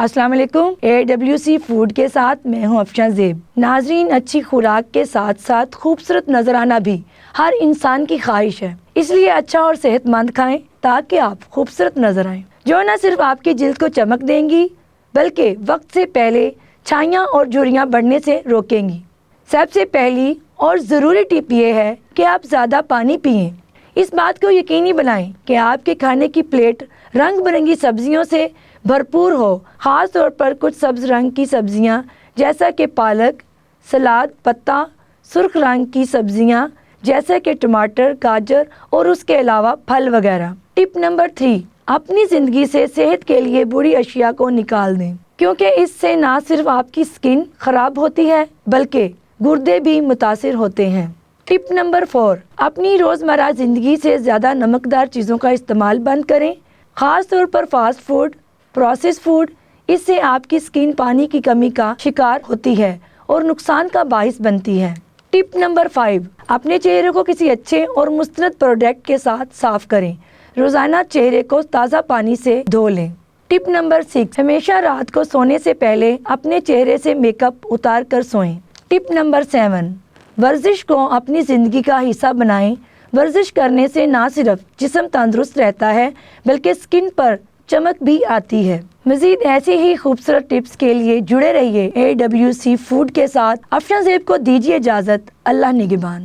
السلام علیکم، AWC food کے ساتھ میں ہوں افشاں زیب۔ ناظرین، اچھی خوراک کے ساتھ ساتھ خوبصورت نظر آنا بھی ہر انسان کی خواہش ہے، اس لیے اچھا اور صحت مند کھائیں تاکہ آپ خوبصورت نظر آئیں، جو نہ صرف آپ کی جلد کو چمک دیں گی بلکہ وقت سے پہلے چھائیاں اور جھریاں بڑھنے سے روکیں گی۔ سب سے پہلی اور ضروری ٹپ یہ ہے کہ آپ زیادہ پانی پئیں۔ اس بات کو یقینی بنائیں کہ آپ کے کھانے کی پلیٹ رنگ برنگی سبزیوں سے بھرپور ہو، خاص طور پر کچھ سبز رنگ کی سبزیاں جیسا کہ پالک، سلاد پتا، سرخ رنگ کی سبزیاں جیسا کہ ٹماٹر، گاجر اور اس کے علاوہ پھل وغیرہ۔ ٹپ نمبر 3، اپنی زندگی سے صحت کے لیے بری اشیاء کو نکال دیں، کیونکہ اس سے نہ صرف آپ کی سکن خراب ہوتی ہے بلکہ گردے بھی متاثر ہوتے ہیں۔ ٹپ نمبر 4، اپنی روزمرہ زندگی سے زیادہ نمکدار چیزوں کا استعمال بند کریں، خاص طور پر فاسٹ فوڈ، پروسیس فوڈ۔ اس سے آپ کی سکن پانی کی کمی کا شکار ہوتی ہے اور نقصان کا باعث بنتی ہے۔ ٹپ نمبر 5، اپنے چہرے کو کسی اچھے اور مستند پروڈکٹ کے ساتھ صاف کریں۔ روزانہ چہرے کو تازہ پانی سے دھو لیں۔ ٹپ نمبر 6، ہمیشہ رات کو سونے سے پہلے اپنے چہرے سے میک اپ اتار کر سوئیں۔ ٹپ نمبر 7، ورزش کو اپنی زندگی کا حصہ بنائیں۔ ورزش کرنے سے نہ صرف جسم تندرست رہتا ہے بلکہ سکن پر چمک بھی آتی ہے۔ مزید ایسی ہی خوبصورت ٹپس کے لیے جڑے رہیے AWC فوڈ کے ساتھ۔ افشاں زیب کو دیجیے اجازت۔ اللہ نگہبان۔